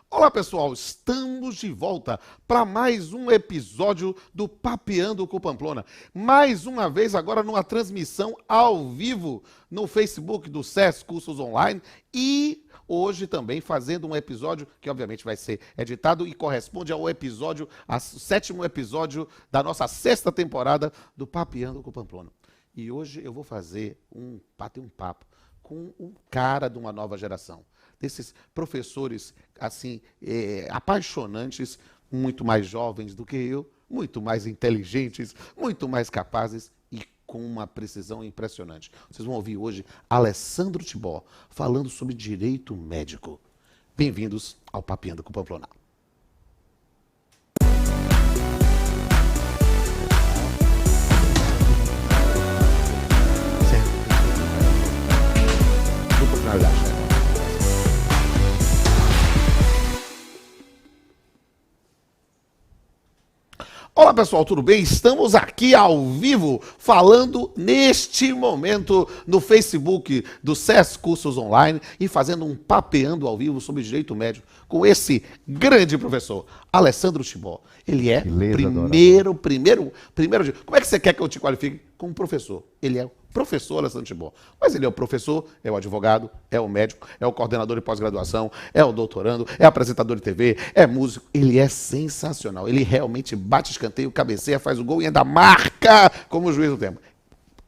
Olá pessoal, estamos de volta para mais um episódio do Papeando com Pamplona. Mais uma vez agora numa transmissão ao vivo no Facebook do SES Cursos Online e hoje também fazendo um episódio que obviamente vai ser editado e corresponde ao episódio, ao 7º episódio da nossa 6ª temporada do Papeando com Pamplona. E hoje eu vou bater um papo com um cara de uma nova geração. Desses professores, assim, apaixonantes, muito mais jovens do que eu, muito mais inteligentes, muito mais capazes e com uma precisão impressionante. Vocês vão ouvir hoje Alessandro Tibó falando sobre direito médico. Bem-vindos ao Papeando com Pamplona. Olá pessoal, tudo bem? Estamos aqui ao vivo falando neste momento no Facebook do SES Cursos Online e fazendo um papeando ao vivo sobre direito médico com esse grande professor, Alessandro Tibó. Ele é primeiro. Como é que você quer que eu te qualifique? Como professor. Ele é o professor Alessandro Tibó. Mas ele é o professor, é o advogado, é o médico, é o coordenador de pós-graduação, é o doutorando, é apresentador de TV, é músico. Ele é sensacional. Ele realmente bate escanteio, cabeceia, faz o gol e ainda marca como juiz do tempo.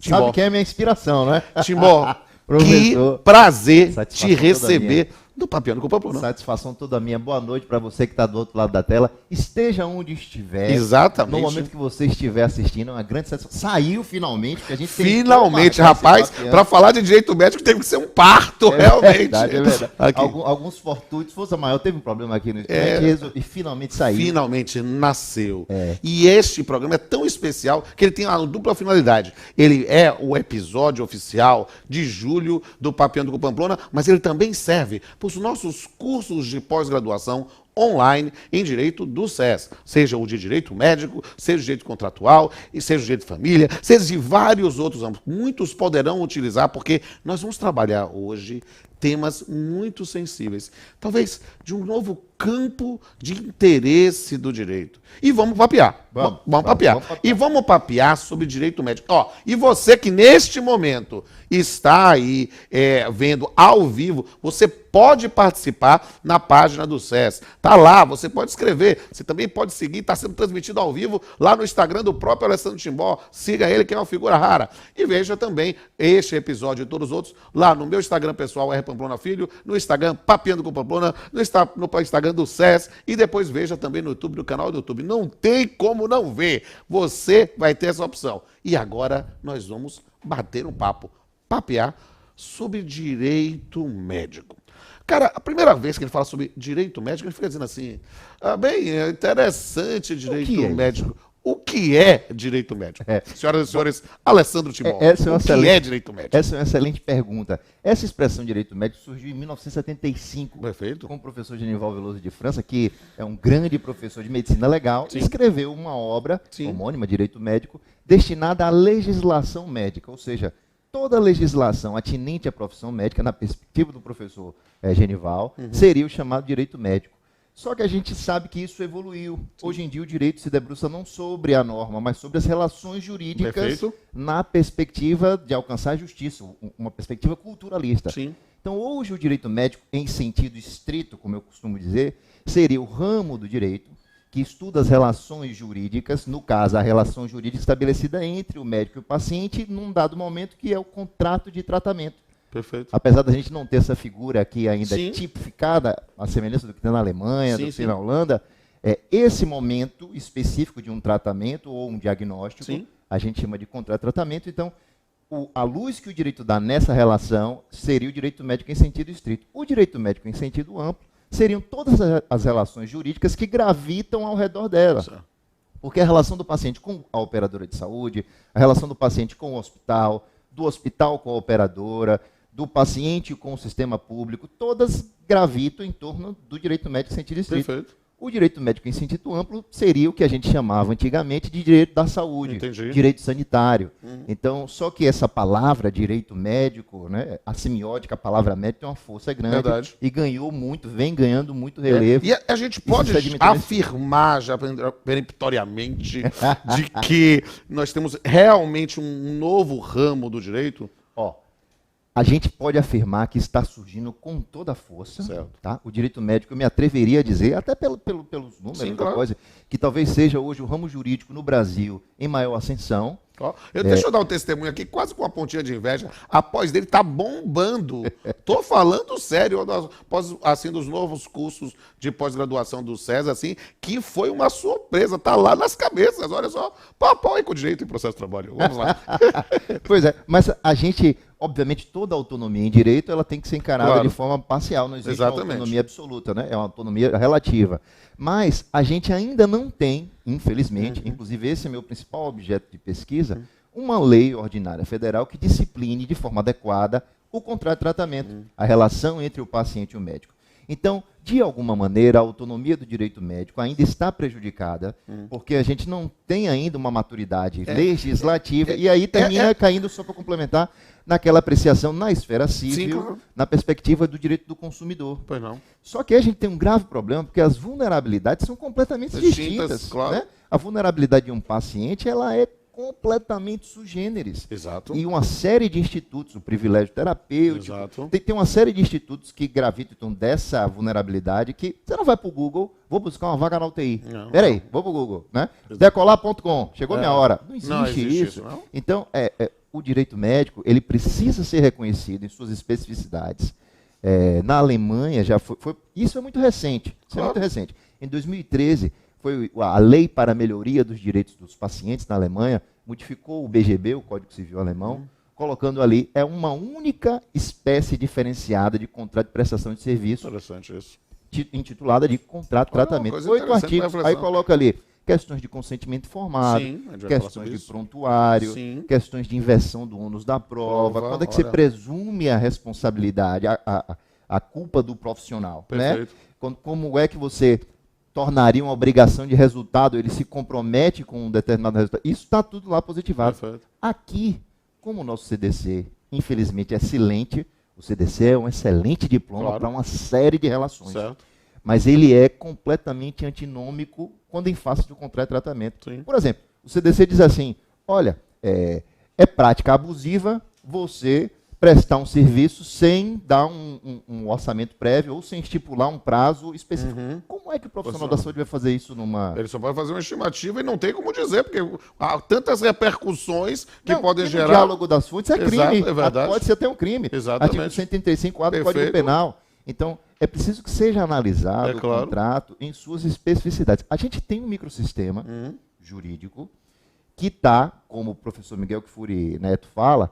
Tibó, sabe quem é a minha inspiração, né? Tibó, que prazer te receber do Papeando com Pamplona. Satisfação toda minha. Boa noite para você que está do outro lado da tela. Esteja onde estiver. Exatamente. No momento que você estiver assistindo, é uma grande satisfação. Saiu finalmente, que a gente finalmente, rapaz, para falar de direito médico tem que ser um parto, realmente. Verdade, é verdade. Alguns fortuitos, força maior, teve um problema aqui no estúdio e finalmente saiu. Finalmente nasceu. E este programa é tão especial que ele tem uma dupla finalidade. Ele é o episódio oficial de julho do Papeando com Pamplona, mas ele também serve para os nossos cursos de pós-graduação online em direito do SES, seja o de direito médico, seja o direito contratual, e seja o direito de família, seja de vários outros âmbitos. Muitos poderão utilizar, porque nós vamos trabalhar hoje temas muito sensíveis, talvez de um novo campo de interesse do direito. E vamos papear. Vamos papear. E vamos papear sobre direito médico. E você que neste momento está aí vendo ao vivo, você pode participar na página do SES. Tá lá, você pode escrever. Você também pode seguir, está sendo transmitido ao vivo lá no Instagram do próprio Alessandro Tibó. Siga ele, que é uma figura rara. E veja também este episódio e todos os outros lá no meu Instagram pessoal, R. Pamplona Filho, no Instagram Papeando com Pamplona, no Instagram do SES e depois veja também no YouTube, no canal do YouTube. Não tem como não ver. Você vai ter essa opção. E agora nós vamos bater um papo, papear sobre direito médico. Cara, a primeira vez que ele fala sobre direito médico, ele fica dizendo assim, bem, é interessante direito médico. O que é direito médico? Senhoras e senhores, Alessandro Tibó, o que é direito médico? Essa é uma excelente pergunta. Essa expressão direito médico surgiu em 1975. Perfeito. Com o professor Genival Veloso de França, que é um grande professor de medicina legal, escreveu uma obra homônima, Direito Médico, destinada à legislação médica, ou seja, toda a legislação atinente à profissão médica, na perspectiva do professor Genival, seria o chamado direito médico. Só que a gente sabe que isso evoluiu. Hoje em dia o direito se debruça não sobre a norma, mas sobre as relações jurídicas na perspectiva de alcançar a justiça, uma perspectiva culturalista. Então hoje o direito médico, em sentido estrito, como eu costumo dizer, seria o ramo do direito que estuda as relações jurídicas, no caso a relação jurídica estabelecida entre o médico e o paciente, num dado momento que é o contrato de tratamento. Perfeito. Apesar da gente não ter essa figura aqui ainda tipificada, a semelhança do que tem na Alemanha, do que tem na Holanda, esse momento específico de um tratamento ou um diagnóstico, a gente chama de contrato de tratamento. Então, a luz que o direito dá nessa relação seria o direito médico em sentido estrito. O direito médico em sentido amplo seriam todas as relações jurídicas que gravitam ao redor dela. Porque a relação do paciente com a operadora de saúde, a relação do paciente com o hospital, do hospital com a operadora, do paciente com o sistema público, todas gravitam em torno do direito médico em sentido estrito. Perfeito. O direito médico em sentido amplo seria o que a gente chamava antigamente de direito da saúde, direito sanitário. Então, só que essa palavra, direito médico, né, a semiótica, a palavra médico tem uma força grande e ganhou muito, vem ganhando muito relevo. E a gente pode afirmar já peremptoriamente de que nós temos realmente um novo ramo do direito? A gente pode afirmar que está surgindo com toda a força, tá? O direito médico, eu me atreveria a dizer, até pelos números, Sim, coisa, que talvez seja hoje o ramo jurídico no Brasil em maior ascensão. Deixa eu dar um testemunho aqui, quase com uma pontinha de inveja. A pós dele tá bombando. Tô falando sério, assim, dos novos cursos de pós-graduação do César, assim, que foi uma surpresa. Tá lá nas cabeças, olha só. Pau aí com o direito e processo de trabalho. Vamos lá. Pois é, mas a gente, obviamente, toda autonomia em direito, ela tem que ser encarada de forma parcial. Não existe uma autonomia absoluta, né? É uma autonomia relativa. Mas a gente ainda não tem, infelizmente, inclusive esse é meu principal objeto de pesquisa, uma lei ordinária federal que discipline de forma adequada o contrato de tratamento, a relação entre o paciente e o médico. Então, de alguma maneira, a autonomia do direito médico ainda está prejudicada, porque a gente não tem ainda uma maturidade legislativa, e aí termina caindo, só para complementar, naquela apreciação na esfera civil, na perspectiva do direito do consumidor. Pois não. Só que a gente tem um grave problema, porque as vulnerabilidades são completamente distintas. Né? A vulnerabilidade de um paciente, ela é completamente sui generis. Exato. E uma série de institutos, o privilégio terapêutico, tem uma série de institutos que gravitam dessa vulnerabilidade, que você não vai para o Google, vou buscar uma vaga na UTI. Peraí, vou para o Google. Né? Decolar.com, chegou minha hora. Não existe isso. Não. Então, o direito médico, ele precisa ser reconhecido em suas especificidades. Na Alemanha, já foi isso é muito recente. Isso é muito recente. Em 2013, foi a Lei para a Melhoria dos Direitos dos Pacientes na Alemanha, modificou o BGB, o Código Civil Alemão, colocando ali, uma única espécie diferenciada de contrato de prestação de serviço, intitulada de contrato de tratamento. 8 artigos, aí coloca ali questões de consentimento informado, questões de prontuário, questões de inversão do ônus da prova, quando é que você presume a responsabilidade, a culpa do profissional, né? Como é que você tornaria uma obrigação de resultado, ele se compromete com um determinado resultado. Isso está tudo lá positivado. Aqui, como o nosso CDC, infelizmente, é silente, o CDC é um excelente diploma para uma série de relações. Mas ele é completamente antinômico quando em face do contrato de tratamento. Por exemplo, o CDC diz assim, olha, é prática abusiva você prestar um serviço sem dar um orçamento prévio ou sem estipular um prazo específico. Como é que o profissional da saúde vai fazer isso numa... Ele só pode fazer uma estimativa e não tem como dizer, porque há tantas repercussões que podem gerar... O diálogo das fontes é crime. É verdade. Pode ser até um crime. Exatamente. Artigo 135 do Código Penal. Então, é preciso que seja analisado o contrato em suas especificidades. A gente tem um microsistema jurídico que está, como o professor Miguel Kfouri Neto fala,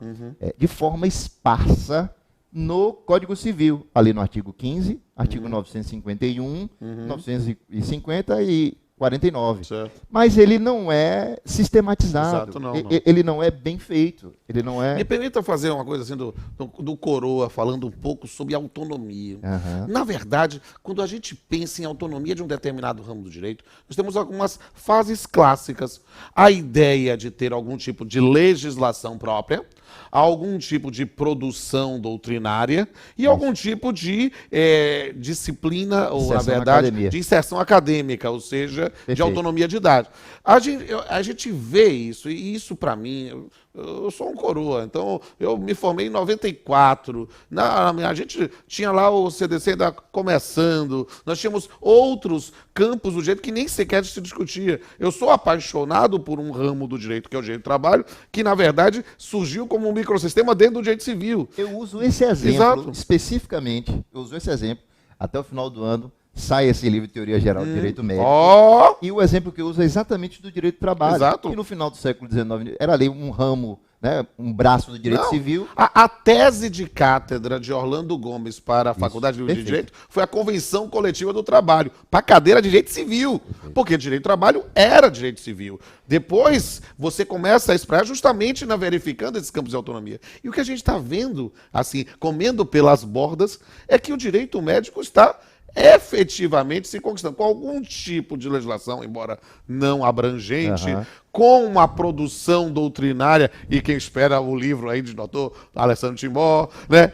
de forma esparsa no Código Civil, ali no artigo 15, artigo 951, 950 e 49. Mas ele não é sistematizado, ele não é bem feito. Ele não é... Me permita fazer uma coisa assim do Coroa, falando um pouco sobre autonomia. Na verdade, quando a gente pensa em autonomia de um determinado ramo do direito, nós temos algumas fases clássicas. A ideia de ter algum tipo de legislação própria, algum tipo de produção doutrinária e algum tipo de disciplina, ou na verdade, de inserção acadêmica, ou seja, de autonomia didática. A gente vê isso, e isso para mim... Eu sou um coroa, então eu me formei em 94. A gente tinha lá o CDC ainda começando, nós tínhamos outros campos do direito que nem sequer se discutia. Eu sou apaixonado por um ramo do direito, que é o direito do trabalho, que na verdade surgiu como um microsistema dentro do direito civil. Eu uso esse exemplo, especificamente, até o final do ano, sai esse livro de Teoria Geral do Direito Médico. E o exemplo que eu uso é exatamente do direito do trabalho. Que no final do século XIX era ali um ramo, né, um braço do direito civil. A tese de cátedra de Orlando Gomes para a Faculdade de Direito foi a Convenção Coletiva do Trabalho, para a cadeira de Direito Civil. Porque direito do trabalho era direito civil. Depois, você começa a esperar justamente verificando esses campos de autonomia. E o que a gente está vendo, assim, comendo pelas bordas, é que o direito médico está efetivamente se conquistando, com algum tipo de legislação, embora não abrangente, com uma produção doutrinária, e quem espera o livro aí de doutor Alessandro Timbó, né?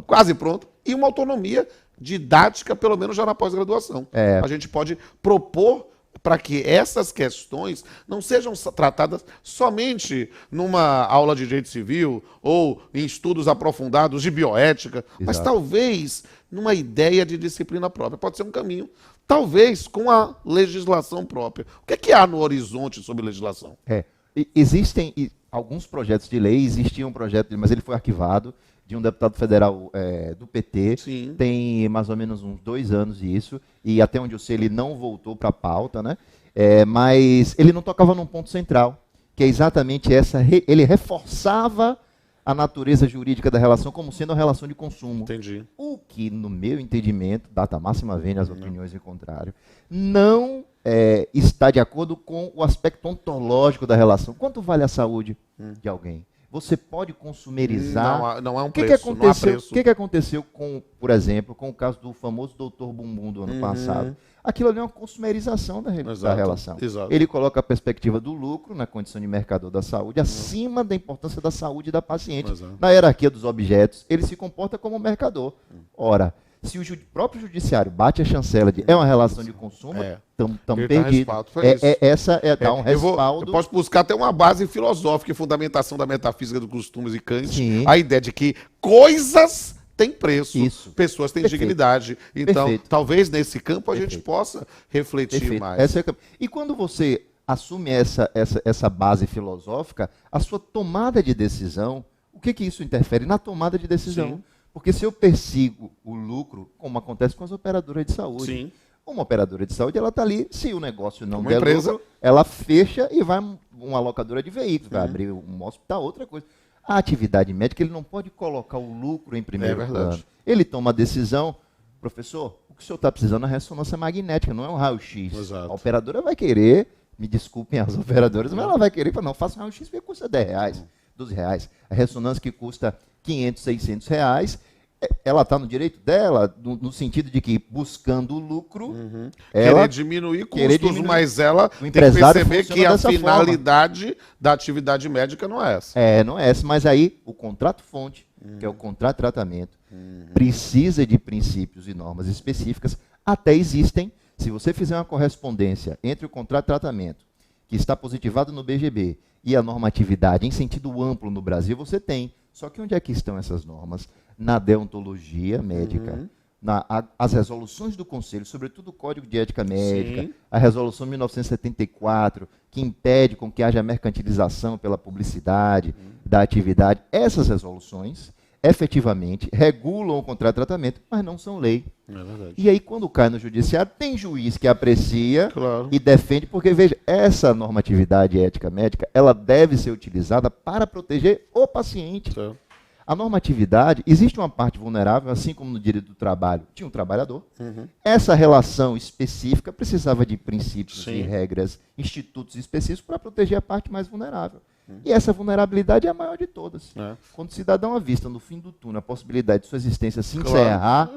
Quase pronto. E uma autonomia didática, pelo menos já na pós-graduação. A gente pode propor para que essas questões não sejam tratadas somente numa aula de direito civil ou em estudos aprofundados de bioética, mas talvez numa ideia de disciplina própria. Pode ser um caminho, talvez com a legislação própria. O que é que há no horizonte sobre legislação? Existem alguns projetos de lei, existia um projeto, mas ele foi arquivado, de um deputado federal do PT. Sim. Tem mais ou menos uns 2 anos isso, e até onde eu sei ele não voltou para a pauta, né? Mas ele não tocava num ponto central, que é exatamente essa, ele reforçava a natureza jurídica da relação como sendo a relação de consumo. Entendi. O que, no meu entendimento, data máxima vênia as opiniões em contrário, não está de acordo com o aspecto ontológico da relação. Quanto vale a saúde de alguém? Você pode consumerizar. Não é um preço, não há preço. O que aconteceu, por exemplo, com o caso do famoso Dr. Bumbum do ano passado? Aquilo ali é uma consumerização da relação. Exato. Ele coloca a perspectiva do lucro na condição de mercador da saúde acima da importância da saúde da paciente. Exato. Na hierarquia dos objetos, ele se comporta como mercador. Ora, se o próprio judiciário bate a chancela de é uma relação de consumo, estamos perdidos. Dá um respaldo. Eu posso buscar até uma base filosófica e fundamentação da metafísica dos costumes e Kant. Sim. A ideia de que coisas têm preço, Isso. pessoas têm dignidade. Então, talvez nesse campo a gente possa refletir mais. E quando você assume essa base filosófica, a sua tomada de decisão, o que isso interfere? Na tomada de decisão. Sim. Porque se eu persigo o lucro, como acontece com as operadoras de saúde, Sim. uma operadora de saúde, ela está ali, se o negócio não Uma der empresa. lucro, ela fecha e vai uma locadora de veículos, vai abrir um hospital, outra coisa. A atividade médica, ele não pode colocar o lucro em primeiro plano. Ele toma a decisão, professor, o que o senhor está precisando é ressonância magnética, não é um raio-x. Exato. A operadora vai querer, me desculpem as operadoras, mas ela vai querer, não, faça um raio-x porque custa R$10, R$12. A ressonância que custa R$500, R$600, ela está no direito dela, no sentido de que, buscando o lucro, ela querer diminuir custos, mas ela tem que perceber que a finalidade da atividade médica não é essa. Não é essa, mas aí o contrato-fonte, que é o contrato-tratamento, precisa de princípios e normas específicas, até existem. Se você fizer uma correspondência entre o contrato-tratamento, que está positivado no BGB, e a normatividade em sentido amplo no Brasil, você tem. Só que onde é que estão essas normas? Na deontologia médica, as resoluções do Conselho, sobretudo o Código de Ética Médica, a resolução 1974, que impede com que haja mercantilização pela publicidade da atividade. Essas resoluções, efetivamente, regulam o contrato de tratamento, mas não são lei. E aí, quando cai no judiciário, tem juiz que aprecia e defende, porque, veja, essa normatividade ética médica, ela deve ser utilizada para proteger o paciente. A normatividade, existe uma parte vulnerável, assim como no direito do trabalho, tinha um trabalhador. Essa relação específica precisava de princípios e regras, institutos específicos para proteger a parte mais vulnerável. E essa vulnerabilidade é a maior de todas. Quando o cidadão avista no fim do túnel a possibilidade de sua existência se encerrar,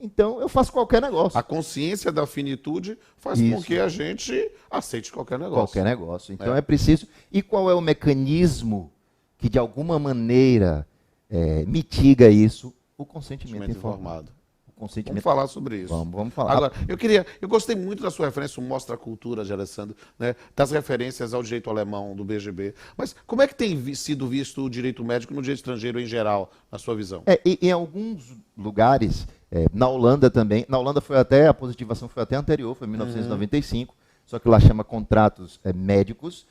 então eu faço qualquer negócio. A consciência da finitude faz com que a gente aceite qualquer negócio. Qualquer negócio. Então é preciso. E qual é o mecanismo que, de alguma maneira, mitiga isso? O consentimento informado. Vamos falar sobre isso. Vamos falar. Agora, eu gostei muito da sua referência, o Mostra a Cultura de Alessandro, né, das referências ao direito alemão do BGB. Mas como é que tem sido visto o direito médico no direito estrangeiro em geral, na sua visão? Em alguns lugares, na Holanda também, na Holanda a positivação foi até anterior, foi em 1995, só que lá chama contratos médicos.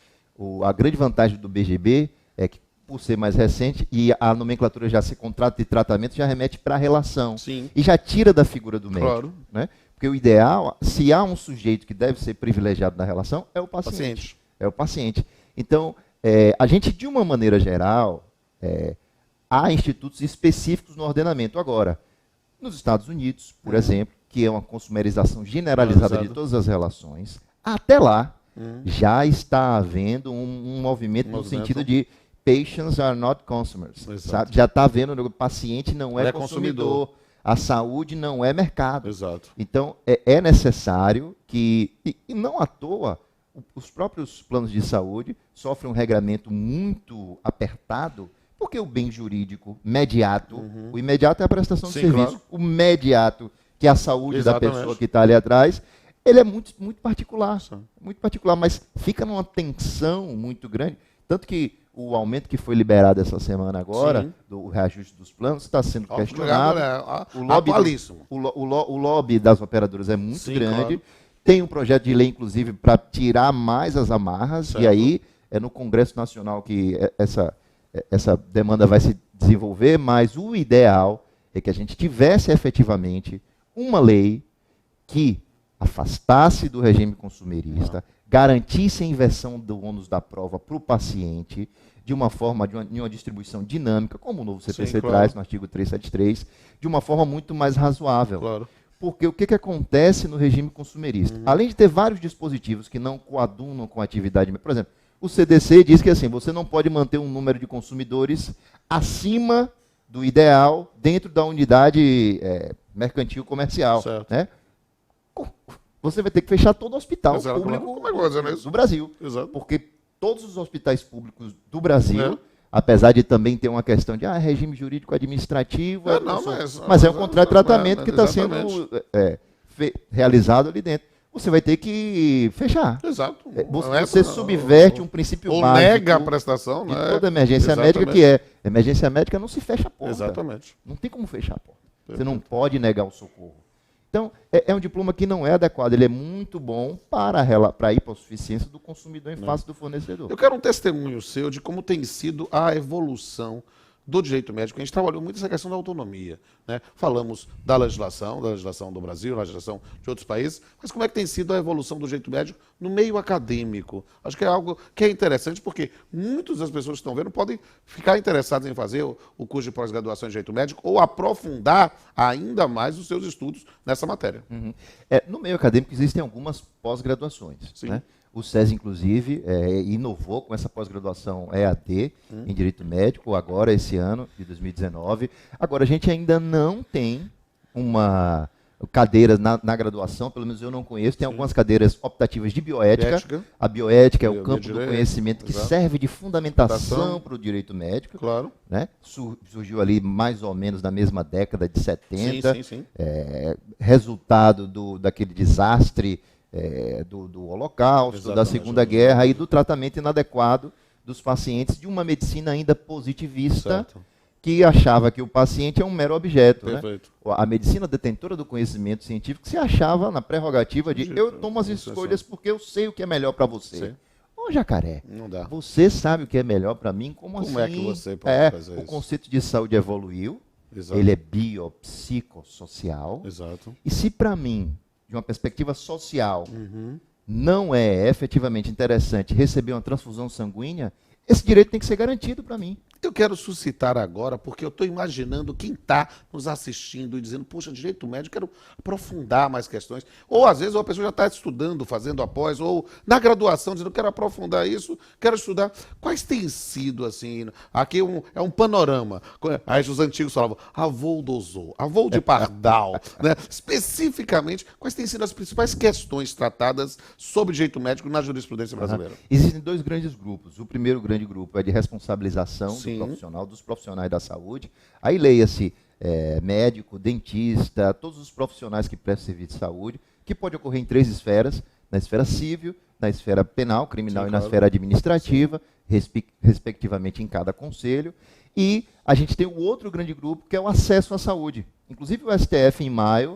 A grande vantagem do BGB é que, por ser mais recente, e a nomenclatura já ser contrato de tratamento, já remete para a relação. E já tira da figura do médico. Né? Porque o ideal, se há um sujeito que deve ser privilegiado na relação, é o paciente. É o paciente. Então, a gente, de uma maneira geral, há institutos específicos no ordenamento. Agora, nos Estados Unidos, por exemplo, que é uma consumerização generalizada de todas as relações, até lá já está havendo um movimento no sentido de patients are not consumers. Sabe? Já está vendo, o paciente não é consumidor. A saúde não é mercado. Exato. Então, é necessário que, e não à toa, os próprios planos de saúde sofrem um regramento muito apertado, porque o bem jurídico imediato, o imediato é a prestação de serviço, claro. O imediato, que é a saúde Exatamente. Da pessoa que está ali atrás, ele é muito, muito particular, mas fica numa tensão muito grande, tanto que o aumento que foi liberado essa semana agora, do reajuste dos planos, está sendo questionado. O lobby das operadoras é muito grande. Claro. Tem um projeto de lei, inclusive, para tirar mais as amarras, certo. E aí é no Congresso Nacional que essa demanda vai se desenvolver, mas o ideal é que a gente tivesse efetivamente uma lei que afastasse do regime consumerista, garantisse a inversão do ônus da prova para o paciente, de uma forma, de uma distribuição dinâmica, como o novo CPC traz no artigo 373, de uma forma muito mais razoável. Claro. Porque o que acontece no regime consumerista? Além de ter vários dispositivos que não coadunam com a atividade... Por exemplo, o CDC diz que assim, você não pode manter um número de consumidores acima do ideal dentro da unidade mercantil comercial. Né? Você vai ter que fechar todo o hospital público do Brasil. Exato. Porque todos os hospitais públicos do Brasil, apesar de também ter uma questão de regime jurídico administrativo, mas é um contrato de tratamento que está sendo realizado ali dentro. Você vai ter que fechar. Exato. Você subverte um princípio básico. Ou nega a prestação, né? Toda emergência médica que é. Emergência médica não se fecha a porta. Exatamente. Não tem como fechar a porta. Você não pode negar o socorro. Então, é um diploma que não é adequado. Ele é muito bom para a hipossuficiência do consumidor em face do fornecedor. Eu quero um testemunho seu de como tem sido a evolução do direito médico. A gente trabalhou muito essa questão da autonomia, né? Falamos da legislação do Brasil, da legislação de outros países, mas como é que tem sido a evolução do direito médico no meio acadêmico? Acho que é algo que é interessante, porque muitas das pessoas que estão vendo podem ficar interessadas em fazer o curso de pós-graduação em direito médico ou aprofundar ainda mais os seus estudos nessa matéria. No meio acadêmico existem algumas pós-graduações, né? O SES, inclusive, inovou com essa pós-graduação EAD em Direito Médico, agora, esse ano, de 2019. Agora, a gente ainda não tem uma cadeira na graduação, pelo menos eu não conheço, tem algumas cadeiras optativas de bioética. A bioética é o campo do conhecimento que serve de fundamentação para o direito médico. Claro. Né? Surgiu ali mais ou menos na mesma década de 70. Resultado daquele desastre do Holocausto, da Segunda Guerra e do tratamento inadequado dos pacientes, de uma medicina ainda positivista, que achava que o paciente é um mero objeto. Né? A medicina detentora do conhecimento científico se achava na prerrogativa de eu tomo as escolhas porque eu sei o que é melhor para você. Ô, Jacaré, não dá. Você sabe o que é melhor para mim? Como assim? É que você pode fazer isso? O conceito de saúde evoluiu, ele é biopsicossocial, e se para mim, de uma perspectiva social, não é efetivamente interessante receber uma transfusão sanguínea, esse direito tem que ser garantido para mim. Eu quero suscitar agora, porque eu estou imaginando quem está nos assistindo e dizendo, poxa, direito médico, quero aprofundar mais questões. Ou, às vezes, a pessoa já está estudando, fazendo após, ou na graduação, dizendo, quero aprofundar isso, quero estudar. Quais têm sido, assim, aqui é um panorama. Aí os antigos falavam, avô do Zou, avô de Pardal, né? Especificamente, quais têm sido as principais questões tratadas sobre direito médico na jurisprudência brasileira? Existem dois grandes grupos. O primeiro grande grupo é de responsabilização dos profissionais da saúde. Aí leia-se médico, dentista, todos os profissionais que prestam serviço de saúde, que pode ocorrer em 3 esferas: na esfera civil, na esfera penal, criminal e na esfera administrativa, respectivamente em cada conselho. E a gente tem o outro grande grupo, que é o acesso à saúde. Inclusive o STF, em maio,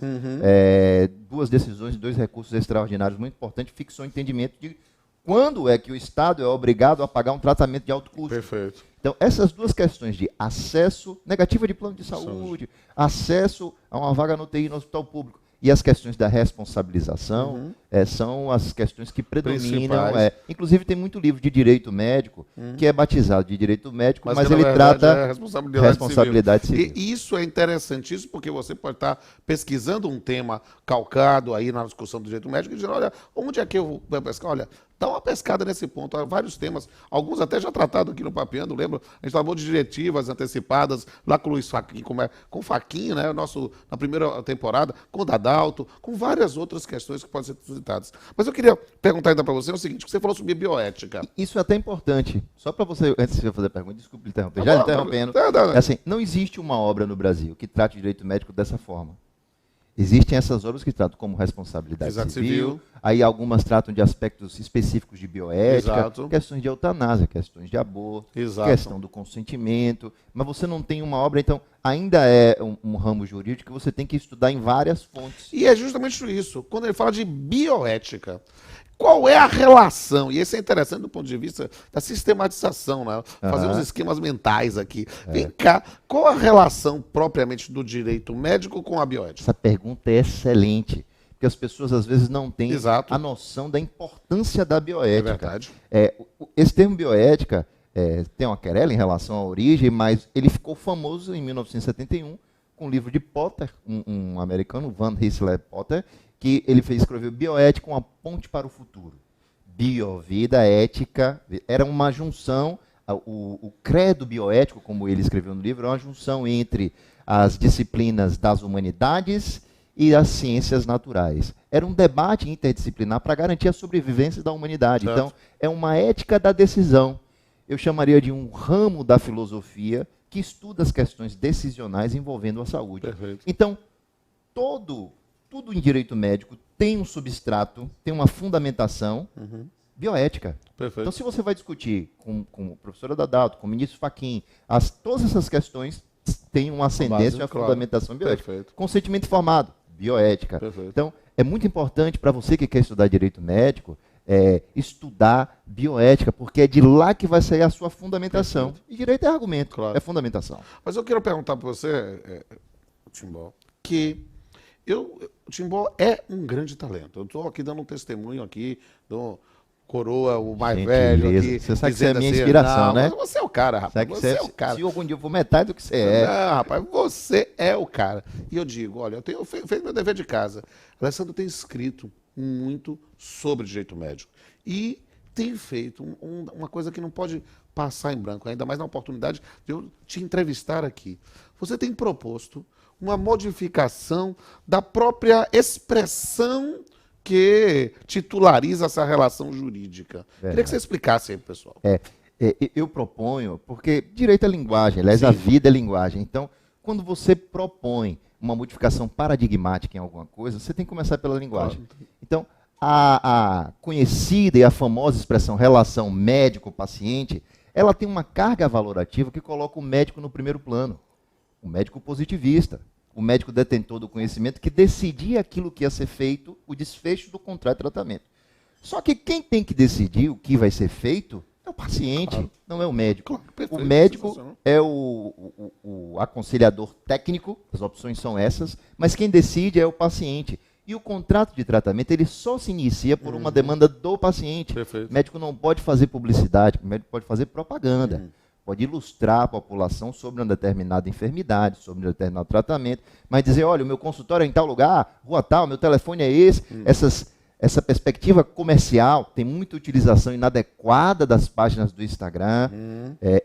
2 decisões e 2 recursos extraordinários muito importantes, fixou o entendimento de quando é que o Estado é obrigado a pagar um tratamento de alto custo. Perfeito. Então, essas duas questões de acesso, negativa de plano de saúde, acesso a uma vaga no UTI no hospital público, e as questões da responsabilização são as questões que predominam. Inclusive, tem muito livro de direito médico que é batizado de direito médico, mas ele trata responsabilidade civil. E isso é interessantíssimo, porque você pode estar pesquisando um tema calcado aí na discussão do direito médico e dizer, olha, onde é que eu vou pescar? Olha, dá uma pescada nesse ponto. Há vários temas, alguns até já tratados aqui no Papeando, lembra? A gente falou de diretivas antecipadas, lá com o Luiz Faquinha, com o Faquinha, né? Na primeira temporada, com o Dadalto, com várias outras questões que podem ser citadas. Mas eu queria perguntar ainda para você o seguinte, que você falou sobre bioética. Isso é até importante. Só para você, antes de você fazer a pergunta, desculpe interromper, já interrompendo. É assim, não existe uma obra no Brasil que trate o direito médico dessa forma. Existem essas obras que tratam como responsabilidade civil, aí algumas tratam de aspectos específicos de bioética, questões de eutanásia, questões de aborto, questão do consentimento, mas você não tem uma obra, então ainda é um ramo jurídico que você tem que estudar em várias fontes. E é justamente isso, quando ele fala de bioética, qual é a relação? E isso é interessante do ponto de vista da sistematização, né? Fazer uns esquemas mentais aqui. Vem cá, qual a relação propriamente do direito médico com a bioética? Essa pergunta é excelente, porque as pessoas às vezes não têm a noção da importância da bioética. É verdade. Esse termo bioética tem uma querela em relação à origem, mas ele ficou famoso em 1971 com o livro de Potter, um americano, Van Rensselaer Potter, que ele escreveu Bioética, uma ponte para o futuro. Bio, vida, ética, era uma junção, o credo bioético, como ele escreveu no livro, é uma junção entre as disciplinas das humanidades e as ciências naturais. Era um debate interdisciplinar para garantir a sobrevivência da humanidade. Certo. Então, é uma ética da decisão. Eu chamaria de um ramo da filosofia que estuda as questões decisionais envolvendo a saúde. Perfeito. Então, tudo em direito médico tem um substrato, tem uma fundamentação bioética. Perfeito. Então, se você vai discutir com o professor Dadalto, com o ministro Fachin, todas essas questões têm uma ascendência e uma fundamentação bioética. Perfeito. Consentimento informado, bioética. Perfeito. Então, é muito importante para você que quer estudar direito médico, estudar bioética, porque é de lá que vai sair a sua fundamentação. Perfeito. E direito é argumento, é fundamentação. Mas eu quero perguntar para você, Timbó, que o Timbó é um grande talento. Eu estou aqui dando um testemunho aqui do Coroa, o mais velho aqui. Você sabe que você é a minha inspiração, né? Mas você é o cara, rapaz. Você é o cara. Se algum dia eu for metade do que você é. Não, rapaz, você é o cara. E eu digo, olha, eu tenho feito meu dever de casa. Alessandro tem escrito muito sobre direito médico. E tem feito uma coisa que não pode passar em branco, ainda mais na oportunidade de eu te entrevistar aqui. Você tem proposto uma modificação da própria expressão que titulariza essa relação jurídica. Queria que você explicasse aí, pessoal. Eu proponho, porque direito é linguagem, aliás, a vida é linguagem. Então, quando você propõe uma modificação paradigmática em alguma coisa, você tem que começar pela linguagem. Então, a conhecida e a famosa expressão relação médico-paciente, ela tem uma carga valorativa que coloca o médico no primeiro plano. O médico positivista, o médico detentor do conhecimento que decidia aquilo que ia ser feito, o desfecho do contrato de tratamento. Só que quem tem que decidir o que vai ser feito é o paciente, não é o médico. O médico é o aconselhador técnico, as opções são essas, mas quem decide é o paciente. E o contrato de tratamento, ele só se inicia por uma demanda do paciente. O médico não pode fazer publicidade, o médico pode fazer propaganda. Pode ilustrar a população sobre uma determinada enfermidade, sobre um determinado tratamento, mas dizer, olha, o meu consultório é em tal lugar, rua tal, meu telefone é esse. Essa perspectiva comercial tem muita utilização inadequada das páginas do Instagram.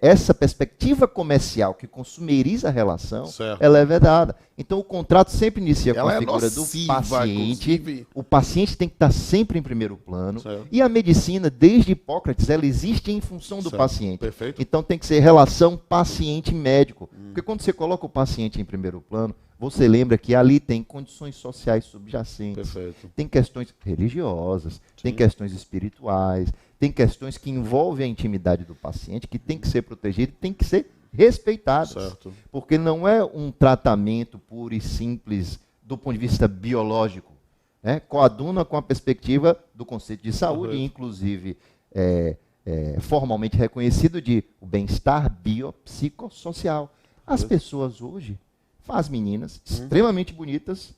Essa perspectiva comercial que consumeriza a relação, ela é vedada. Então, o contrato sempre inicia com a figura do paciente. Inclusive. O paciente tem que estar sempre em primeiro plano. E a medicina, desde Hipócrates, ela existe em função do paciente. Perfeito. Então, tem que ser relação paciente-médico. Porque quando você coloca o paciente em primeiro plano, você lembra que ali tem condições sociais subjacentes, tem questões religiosas, tem questões espirituais, tem questões que envolvem a intimidade do paciente, que tem que ser protegidas, tem que ser respeitadas. Porque não é um tratamento puro e simples do ponto de vista biológico. Coaduna com a perspectiva do conceito de saúde, inclusive formalmente reconhecido de o bem-estar biopsicossocial. As pessoas hoje, as meninas extremamente bonitas,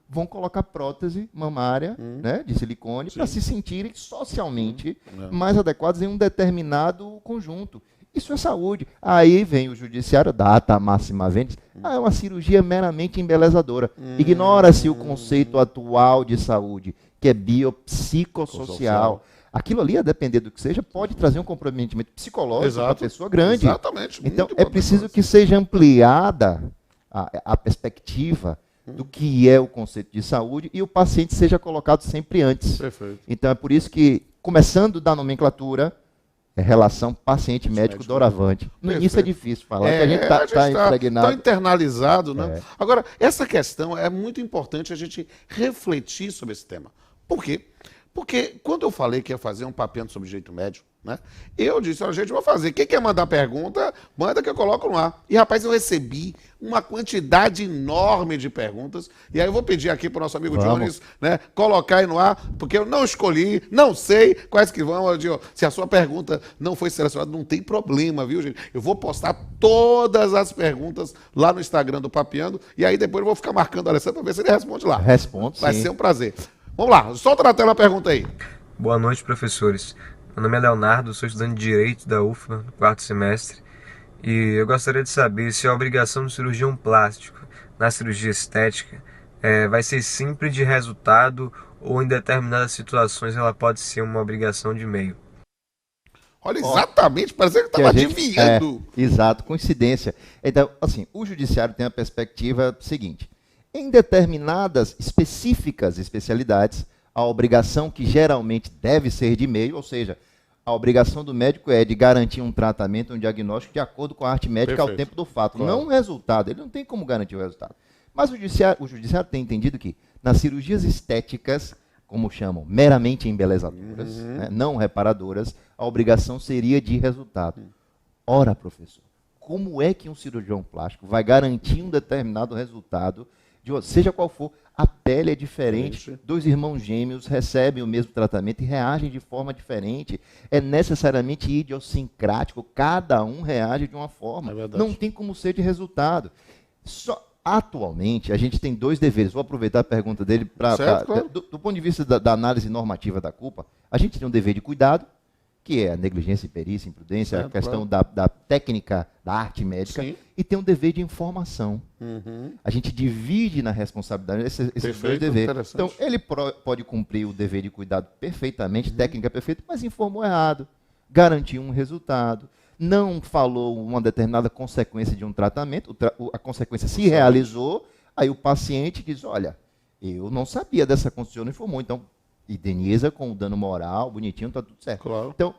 vão colocar prótese mamária de silicone para se sentirem socialmente mais adequadas em um determinado conjunto. Isso é saúde. Aí vem o judiciário, data máxima vendes, é uma cirurgia meramente embelezadora. Ignora-se o conceito atual de saúde, que é biopsicossocial. aquilo ali, a depender do que seja, pode trazer um comprometimento psicológico para a pessoa grande. Exatamente. Então, é preciso que seja ampliada a perspectiva do que é o conceito de saúde e o paciente seja colocado sempre antes. Perfeito. Então, é por isso que, começando da nomenclatura, relação paciente-médico doravante. No início é difícil falar, que a gente está impregnado. Está internalizado, né? Agora, essa questão é muito importante a gente refletir sobre esse tema. Por quê? Porque quando eu falei que ia fazer um papel sobre direito médico, né? Eu disse, a gente vai fazer. Quem quer mandar pergunta, manda que eu coloco no ar. E, rapaz, eu recebi uma quantidade enorme de perguntas. E aí eu vou pedir aqui para o nosso amigo Jones, né, colocar aí no ar, porque eu não escolhi, não sei quais que vão. Eu digo, se a sua pergunta não foi selecionada, não tem problema, viu, gente? Eu vou postar todas as perguntas lá no Instagram do Papeando. E aí depois eu vou ficar marcando o Alessandro para ver se ele responde lá. Responde, vai ser um prazer. Vamos lá, solta na tela a pergunta aí. Boa noite, professores. Meu nome é Leonardo, sou estudante de Direito da UFMA, no 4º semestre, e eu gostaria de saber se a obrigação do cirurgião plástico na cirurgia estética vai ser sempre de resultado ou em determinadas situações ela pode ser uma obrigação de meio. Olha, exatamente, parece que estava adivinhando. Exato, coincidência. Então, assim, o judiciário tem a perspectiva seguinte: em determinadas específicas especialidades, a obrigação que geralmente deve ser de meio, ou seja, a obrigação do médico é de garantir um tratamento, um diagnóstico de acordo com a arte médica ao tempo do fato, não o resultado. Ele não tem como garantir o resultado. Mas o judiciário tem entendido que nas cirurgias estéticas, como chamam, meramente embelezadoras, né, não reparadoras, a obrigação seria de resultado. Ora, professor, como é que um cirurgião plástico vai garantir um determinado resultado, seja qual for? A pele é diferente, dois irmãos gêmeos recebem o mesmo tratamento e reagem de forma diferente. É necessariamente idiosincrático, cada um reage de uma forma. Não tem como ser de resultado. Atualmente, a gente tem dois deveres. Vou aproveitar a pergunta dele claro. do ponto de vista da análise normativa da culpa. A gente tem um dever de cuidado, que é a negligência, imperícia, imprudência, a questão da técnica, da arte médica, e tem um dever de informação. A gente divide na responsabilidade esses dois deveres. Então, ele pode cumprir o dever de cuidado perfeitamente, técnica perfeita, mas informou errado, garantiu um resultado, não falou uma determinada consequência de um tratamento, a consequência se realizou, aí o paciente diz, olha, eu não sabia dessa condição, não informou, então indeniza com o dano moral, bonitinho, está tudo certo. Claro. Então,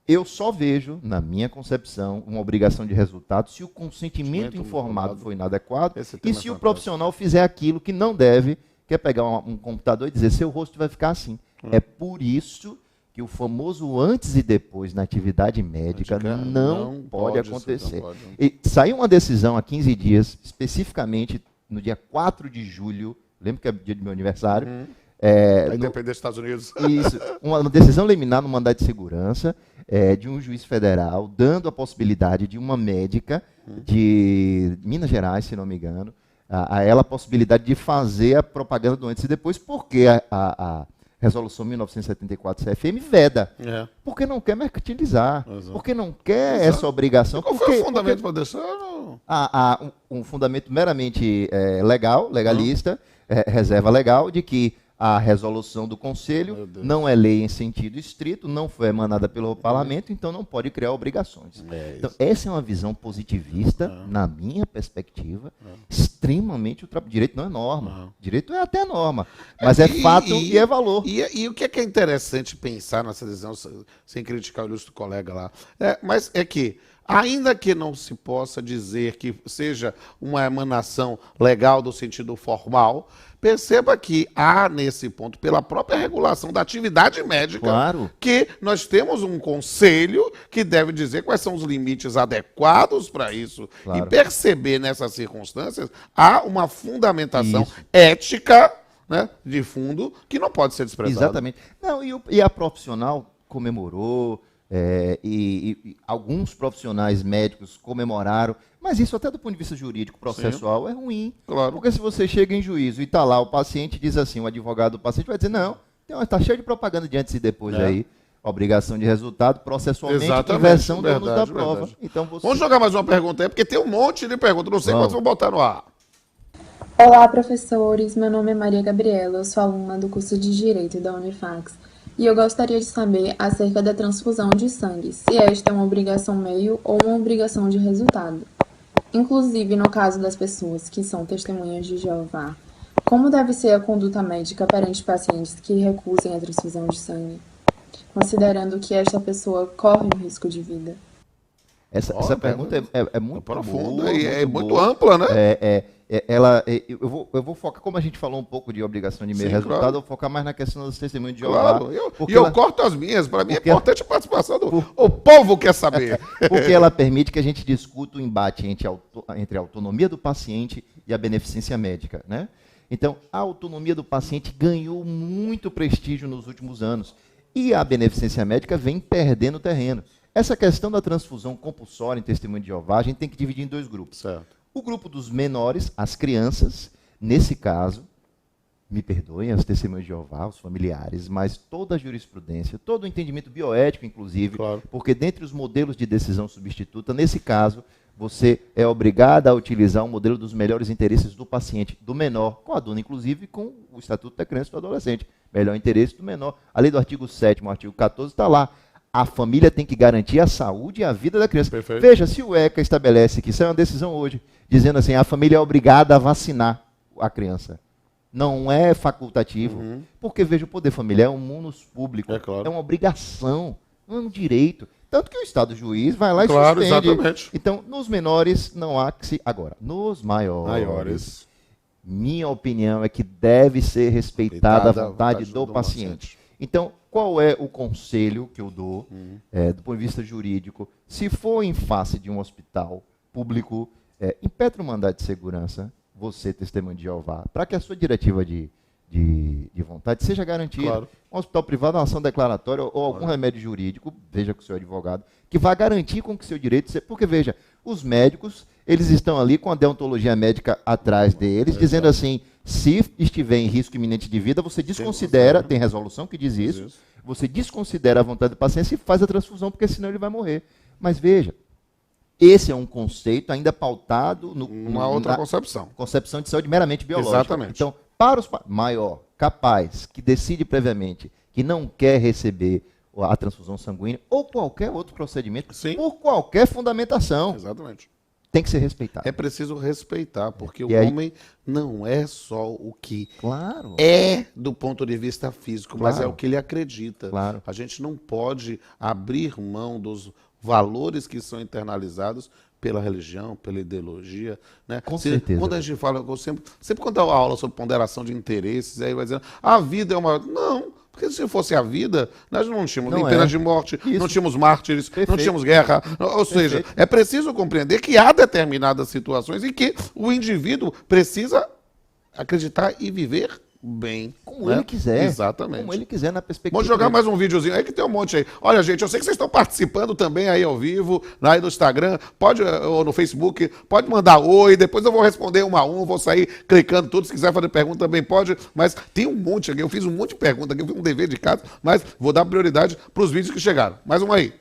eu só vejo, na minha concepção, uma obrigação de resultado se o consentimento informado foi inadequado e se o profissional fizer aquilo que não deve, que é pegar um computador e dizer, seu rosto vai ficar assim. É por isso que o famoso antes e depois na atividade médica não pode acontecer. E saiu uma decisão há 15 dias, especificamente no dia 4 de julho, lembro que é dia do meu aniversário, Vai depender dos Estados Unidos. Isso, uma decisão liminar no mandado de segurança de um juiz federal, dando a possibilidade de uma médica de Minas Gerais, se não me engano, a ela a possibilidade de fazer a propaganda do antes e depois, porque a resolução 1974 CFM veda. Porque não quer mercantilizar, porque não quer essa obrigação. Qual foi o fundamento para deixar? Um fundamento meramente legalista, reserva legal, de que a resolução do Conselho não é lei em sentido estrito, não foi emanada pelo Parlamento, então não pode criar obrigações. Então, essa é uma visão positivista, na minha perspectiva, extremamente... Direito não é norma, direito é até norma, mas é fato e é valor. E o que é interessante pensar nessa decisão, sem criticar o ilustre colega lá, mas é que, ainda que não se possa dizer que seja uma emanação legal do sentido formal, perceba que há, nesse ponto, pela própria regulação da atividade médica, que nós temos um conselho que deve dizer quais são os limites adequados para isso. E perceber nessas circunstâncias, há uma fundamentação ética, né, de fundo que não pode ser desprezada. Exatamente. Não, e a profissional comemorou, e alguns profissionais médicos comemoraram, mas isso até do ponto de vista jurídico, processual, é ruim. Porque se você chega em juízo e está lá, o paciente diz assim, o advogado do paciente vai dizer, não, está cheio de propaganda de antes e depois aí, obrigação de resultado, processualmente, inversão do ônus da prova. Então, Vamos jogar mais uma pergunta aí, porque tem um monte de perguntas, não sei quantas vou botar no ar. Olá, professores, meu nome é Maria Gabriela, eu sou aluna do curso de Direito da Unifax. E eu gostaria de saber acerca da transfusão de sangue, se esta é uma obrigação meio ou uma obrigação de resultado. Inclusive, no caso das pessoas que são testemunhas de Jeová, como deve ser a conduta médica perante pacientes que recusem a transfusão de sangue, considerando que esta pessoa corre um risco de vida? Essa pergunta é muito profunda e é muito ampla, né? Eu vou focar, como a gente falou um pouco de obrigação de meio resultado, claro. eu vou focar mais na questão dos testemunhos de Jeová. Claro, eu corto as minhas. Para mim é importante a participação do o povo quer saber. Porque ela permite que a gente discuta o embate entre a autonomia do paciente e a beneficência médica, né? Então, a autonomia do paciente ganhou muito prestígio nos últimos anos e a beneficência médica vem perdendo terreno. Essa questão da transfusão compulsória em testemunho de Jeová, a gente tem que dividir em dois grupos. Certo. O grupo dos menores, as crianças, nesse caso, me perdoem as testemunhas de Jeová, os familiares, mas toda a jurisprudência, todo o entendimento bioético, inclusive, Claro. porque dentre os modelos de decisão substituta, nesse caso, você é obrigado a utilizar o modelo dos melhores interesses do paciente, do menor, coaduna, inclusive, com o Estatuto da Criança e do Adolescente. Melhor interesse do menor. A lei do artigo 7º, artigo 14, está lá. A família tem que garantir a saúde e a vida da criança. Perfeito. Veja, se o ECA estabelece que isso é uma decisão hoje, dizendo assim, a família é obrigada a vacinar a criança. Não é facultativo. Porque, veja, o poder familiar é um munus público. É claro. É uma obrigação, não é um direito. Tanto que o Estado juiz vai lá e Claro, suspende. exatamente. Então, nos menores, não há que se... Agora, nos maiores, minha opinião é que deve ser respeitada a vontade do paciente. Então, qual é o conselho que eu dou, do ponto de vista jurídico? Se for em face de um hospital público, impetra o mandado de segurança, você, testemunho de Jeová, para que a sua diretiva de vontade seja garantida. Claro. Um hospital privado, uma ação declaratória ou algum remédio jurídico, veja com o seu advogado, que vá garantir com que seu direito seja... Porque, veja, os médicos, eles estão ali com a deontologia médica atrás deles, dizendo assim, se estiver em risco iminente de vida, você desconsidera, tem resolução que diz isso, você desconsidera a vontade do paciente e faz a transfusão, porque senão ele vai morrer. Mas veja, esse é um conceito ainda pautado Uma outra concepção. Concepção de saúde meramente biológica. Exatamente. Então, para os maior, capaz, que decide previamente que não quer receber a transfusão sanguínea ou qualquer outro procedimento, por qualquer fundamentação, Exatamente. tem que ser respeitado. É preciso respeitar, porque o aí- homem não é só o que Claro. é do ponto de vista físico, mas Claro. é o que ele acredita. Claro. A gente não pode abrir mão dos valores que são internalizados pela religião, pela ideologia, né? Com certeza. Quando a gente fala, eu sempre quando eu dou aula sobre ponderação de interesses, aí vai dizendo, a vida é uma... Não, porque se fosse a vida, nós não tínhamos nem pena de morte, não tínhamos mártires, não tínhamos guerra. Ou seja, é preciso compreender que há determinadas situações em que o indivíduo precisa acreditar e viver bem. Como ele quiser. Exatamente. Como ele quiser, na perspectiva. Vamos jogar dele. mais um videozinho aí que tem um monte aí. Olha, gente, eu sei que vocês estão participando também aí ao vivo, aí no Instagram, pode, ou no Facebook, pode mandar oi, depois eu vou responder um a um, vou sair clicando tudo, se quiser fazer pergunta também pode, mas tem um monte aqui, eu fiz um monte de pergunta aqui, eu fiz um dever de casa, mas vou dar prioridade para os vídeos que chegaram. Mais um aí.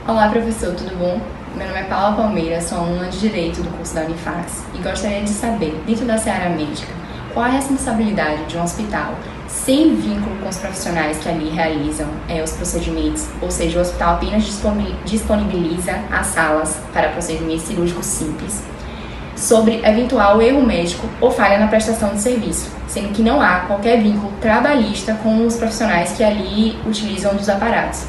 Olá, professor, tudo bom? Meu nome é Paula Palmeira, sou aluna de Direito do curso da Unifax e gostaria de saber, dentro da seara médica, qual a responsabilidade de um hospital sem vínculo com os profissionais que ali realizam os procedimentos, ou seja, o hospital apenas disponibiliza as salas para procedimentos cirúrgicos simples, sobre eventual erro médico ou falha na prestação de serviço, sendo que não há qualquer vínculo trabalhista com os profissionais que ali utilizam dos aparatos.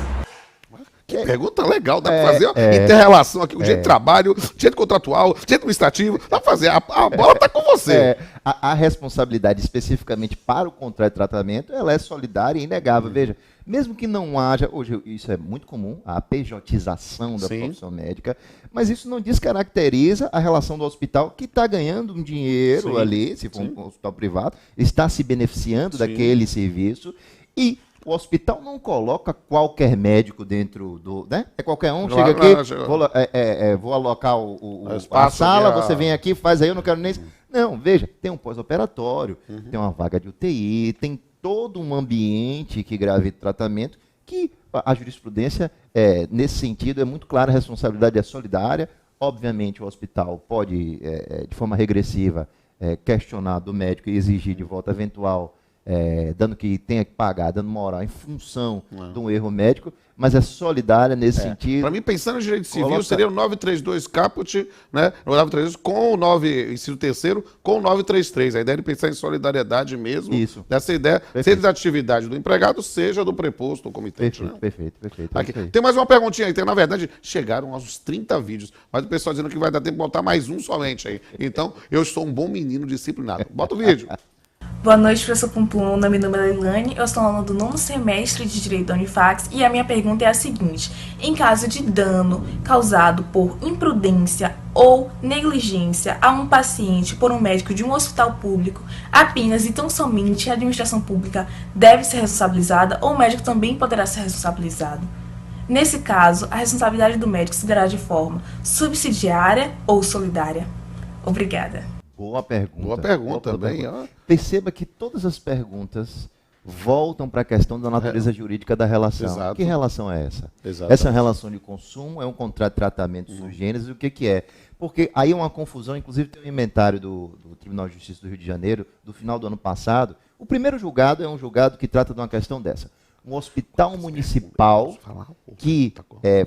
Que pergunta legal, dá para fazer uma inter-relação aqui, o direito de trabalho, o direito contratual, o direito administrativo, dá para fazer, a bola está com você. A responsabilidade especificamente para o contrato de tratamento, ela é solidária e inegável. Veja, mesmo que não haja, hoje isso é muito comum, a pejotização da profissão médica, mas isso não descaracteriza a relação do hospital que está ganhando um dinheiro ali, se for um hospital privado, está se beneficiando daquele serviço e o hospital não coloca qualquer médico dentro do... Né? É qualquer um, chega aqui, vou alocar a sala, você vem aqui, faz aí, eu não quero nem... Não, veja, tem um pós-operatório, tem uma vaga de UTI, tem todo um ambiente que gravita o tratamento, que a jurisprudência, nesse sentido, é muito clara, a responsabilidade é solidária. Obviamente, o hospital pode, de forma regressiva, questionar do médico e exigir de volta eventual dando que tenha que pagar, dando moral em função de um erro médico, mas é solidária nesse sentido. Para mim, pensando em direito civil, seria o 932 caput, né? O 932 com o 9, inciso terceiro, com o 933. A ideia é de pensar em solidariedade mesmo. Isso. Dessa ideia, seja da atividade do empregado, seja do preposto ou comitente. Perfeito. Aqui. Tem mais uma perguntinha aí. Na verdade, chegaram aos 30 vídeos, mas o pessoal dizendo que vai dar tempo de botar mais um somente aí. Então, eu sou um bom menino disciplinado. Bota o vídeo. Boa noite, professor Pumplum. Meu nome é Leilane, eu sou aluna do 9º semestre de Direito da Unifax e a minha pergunta é a seguinte: em caso de dano causado por imprudência ou negligência a um paciente por um médico de um hospital público, apenas e tão somente a administração pública deve ser responsabilizada ou o médico também poderá ser responsabilizado? Nesse caso, a responsabilidade do médico se dará de forma subsidiária ou solidária? Obrigada. Boa pergunta. Boa pergunta também. Perceba que todas as perguntas voltam para a questão da natureza jurídica da relação. Exato. Que relação é essa? Exatamente. Essa é uma relação de consumo, é um contrato de tratamento sui generis, o que é? Porque aí é uma confusão, inclusive tem um inventário do Tribunal de Justiça do Rio de Janeiro, do final do ano passado. O primeiro julgado é um julgado que trata de uma questão dessa. Um hospital municipal que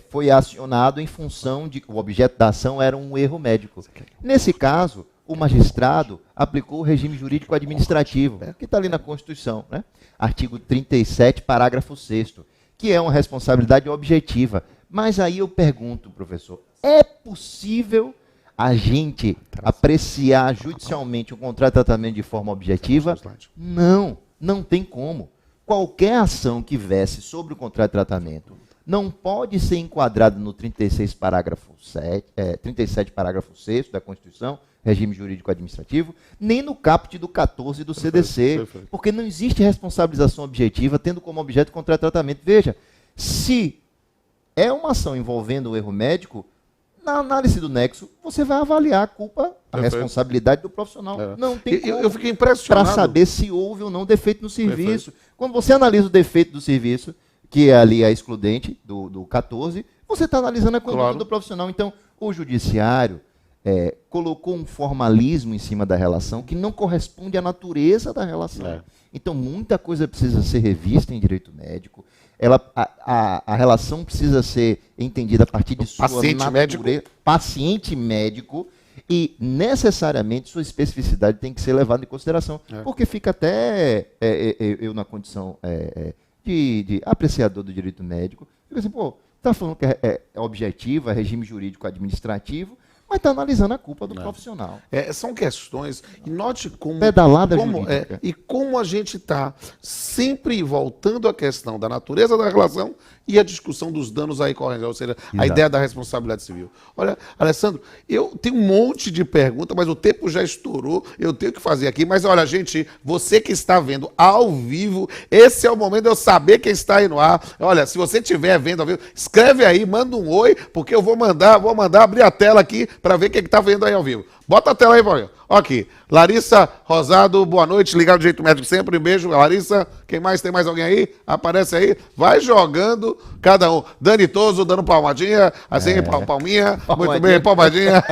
foi acionado em função de que o objeto da ação era um erro médico. Nesse caso, o magistrado aplicou o regime jurídico administrativo, que está ali na Constituição, né? Artigo 37, parágrafo 6º, que é uma responsabilidade objetiva. Mas aí eu pergunto, professor, é possível a gente apreciar judicialmente um contrato de tratamento de forma objetiva? Não, não tem como. Qualquer ação que verse sobre o contrato de tratamento não pode ser enquadrada no 37, parágrafo 6º da Constituição, regime jurídico administrativo, nem no caput do 14 do CDC, porque não existe responsabilização objetiva tendo como objeto o contrato de tratamento. Veja, se é uma ação envolvendo o erro médico, na análise do nexo, você vai avaliar a culpa, a responsabilidade do profissional. Não tem como eu fiquei impressionado para saber se houve ou não defeito no serviço. Quando você analisa o defeito do serviço, que é ali a excludente do 14, você está analisando a conduta do profissional. Então, o judiciário colocou um formalismo em cima da relação que não corresponde à natureza da relação. Então, muita coisa precisa ser revista em direito médico. A relação precisa ser entendida a partir de sua natureza. Paciente médico, e necessariamente sua especificidade tem que ser levada em consideração. Porque fica até eu na condição de apreciador do direito médico, fica assim, está falando que é objetivo, é regime jurídico administrativo, mas está analisando a culpa do profissional. São questões, e note como... Pedalada jurídica. E como a gente está sempre voltando à questão da natureza da relação e a discussão dos danos aí correntes, ou seja, a ideia da responsabilidade civil. Olha, Alessandro, eu tenho um monte de perguntas, mas o tempo já estourou, eu tenho que fazer aqui, mas olha, gente, você que está vendo ao vivo, esse é o momento de eu saber quem está aí no ar. Olha, se você estiver vendo ao vivo, escreve aí, manda um oi, porque eu vou mandar abrir a tela aqui para ver quem está vendo aí ao vivo. Bota a tela aí, Paulinho. Aqui, Larissa Rosado, boa noite, ligado do Jeito Médico sempre, um beijo, Larissa. Quem mais? Tem mais alguém aí? Aparece aí, vai jogando cada um. Dani Toso dando palmadinha, assim, palminha, muito bem, palmadinha.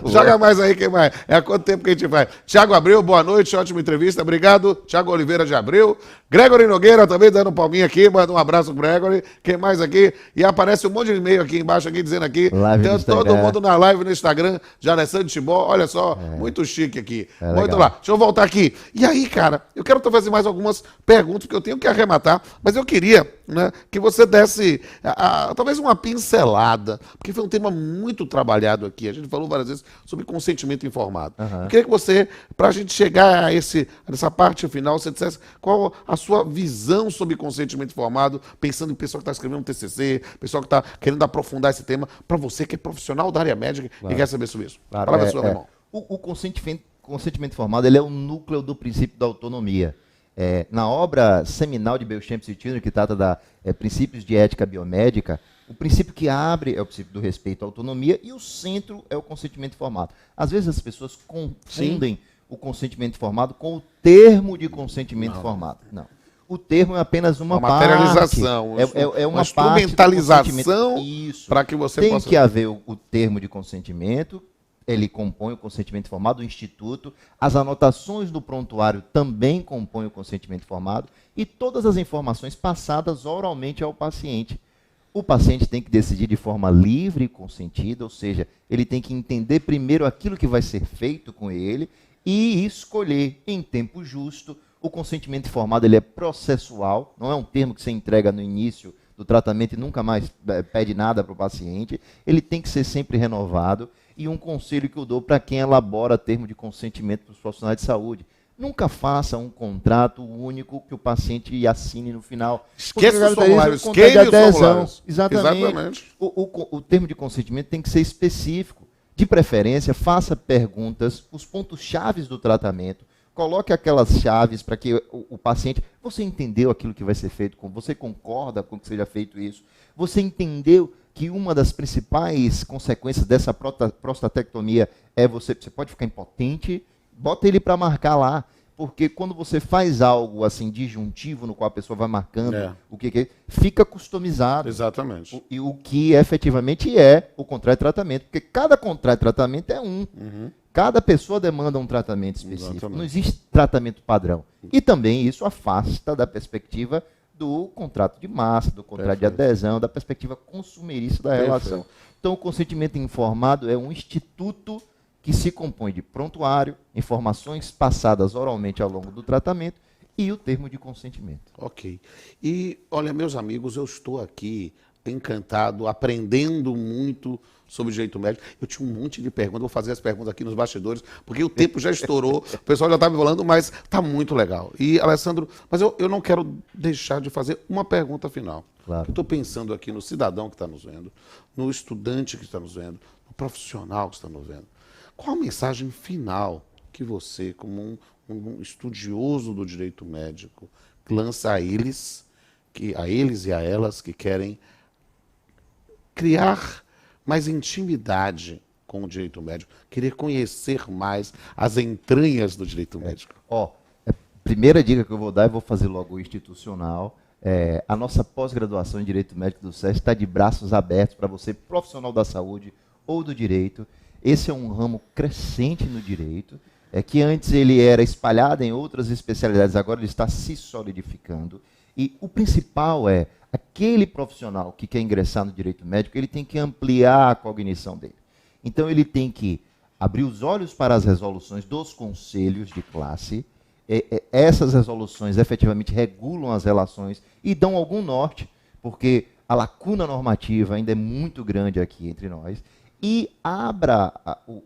Joga mais aí, quem mais? Há quanto tempo que a gente vai? Tiago Abreu, boa noite, ótima entrevista, obrigado. Tiago Oliveira de Abreu. Gregory Nogueira também dando palminha aqui, manda um abraço pro Gregory. Quem mais aqui? E aparece um monte de e-mail aqui embaixo, aqui dizendo aqui. Tem todo mundo na live no Instagram de Alessandro Tibó, olha só, muito chique aqui. Muito lá. Deixa eu voltar aqui. E aí, cara, eu quero fazer mais algumas perguntas, porque eu tenho que arrematar, mas eu queria, né, que você desse talvez uma pincelada, porque foi um tema muito trabalhado aqui. A gente falou várias vezes sobre consentimento informado. Eu queria que você, para a gente chegar nessa parte final, você dissesse qual a sua visão sobre consentimento informado, pensando em pessoa que está escrevendo um TCC, pessoal que está querendo aprofundar esse tema, para você que é profissional da área médica e quer saber sobre isso. Fala sua, meu irmão. O consentimento informado, ele é o núcleo do princípio da autonomia. Na obra seminal de Beauchamp e Turner, que trata da princípios de ética biomédica, o princípio que abre é o princípio do respeito à autonomia e o centro é o consentimento informado. Às vezes as pessoas confundem o consentimento informado com o termo de consentimento informado. Não. O termo é apenas uma materialização, é uma instrumentalização para que você Tem possa... que haver o termo de consentimento, ele compõe o consentimento informado, o instituto, as anotações do prontuário também compõem o consentimento informado e todas as informações passadas oralmente ao paciente. O paciente tem que decidir de forma livre e consentida, ou seja, ele tem que entender primeiro aquilo que vai ser feito com ele e escolher em tempo justo. O consentimento informado ele é processual, não é um termo que você entrega no início do tratamento e nunca mais pede nada para o paciente. Ele tem que ser sempre renovado. E um conselho que eu dou para quem elabora termo de consentimento para os profissionais de saúde: nunca faça um contrato único que o paciente assine no final. Esqueça os formulários, queime os formulários. Exatamente. O termo de consentimento tem que ser específico. De preferência, faça perguntas, os pontos-chave do tratamento. Coloque aquelas chaves para que o paciente... Você entendeu aquilo que vai ser feito? Você concorda com que seja feito isso? Você entendeu que uma das principais consequências dessa prostatectomia é você pode ficar impotente? Bota ele para marcar lá. Porque quando você faz algo assim disjuntivo, no qual a pessoa vai marcando o que é, fica customizado. Exatamente. E o que efetivamente é o contrato de tratamento. Porque cada contrato de tratamento é um. Cada pessoa demanda um tratamento específico. Exatamente. Não existe tratamento padrão. E também isso afasta da perspectiva do contrato de massa, do contrato de adesão, da perspectiva consumerista da relação. Então, o consentimento informado é um instituto que se compõe de prontuário, informações passadas oralmente ao longo do tratamento e o termo de consentimento. Ok. E, olha, meus amigos, eu estou aqui encantado, aprendendo muito sobre direito médico. Eu tinha um monte de perguntas, vou fazer as perguntas aqui nos bastidores, porque o tempo já estourou, o pessoal já está me falando, mas está muito legal. E, Alessandro, mas eu não quero deixar de fazer uma pergunta final. Claro. Eu estou pensando aqui no cidadão que está nos vendo, no estudante que está nos vendo, no profissional que está nos vendo. Qual a mensagem final que você, como um estudioso do direito médico, lança a eles e a elas que querem criar mais intimidade com o direito médico, querer conhecer mais as entranhas do direito médico? A primeira dica que eu vou dar, eu vou fazer logo o institucional. A nossa pós-graduação em Direito Médico do SESC está de braços abertos para você, profissional da saúde ou do direito. Esse é um ramo crescente no direito, que antes ele era espalhado em outras especialidades, agora ele está se solidificando. E o principal é, aquele profissional que quer ingressar no direito médico, ele tem que ampliar a cognição dele. Então ele tem que abrir os olhos para as resoluções dos conselhos de classe. Essas resoluções efetivamente regulam as relações e dão algum norte, porque a lacuna normativa ainda é muito grande aqui entre nós. E abra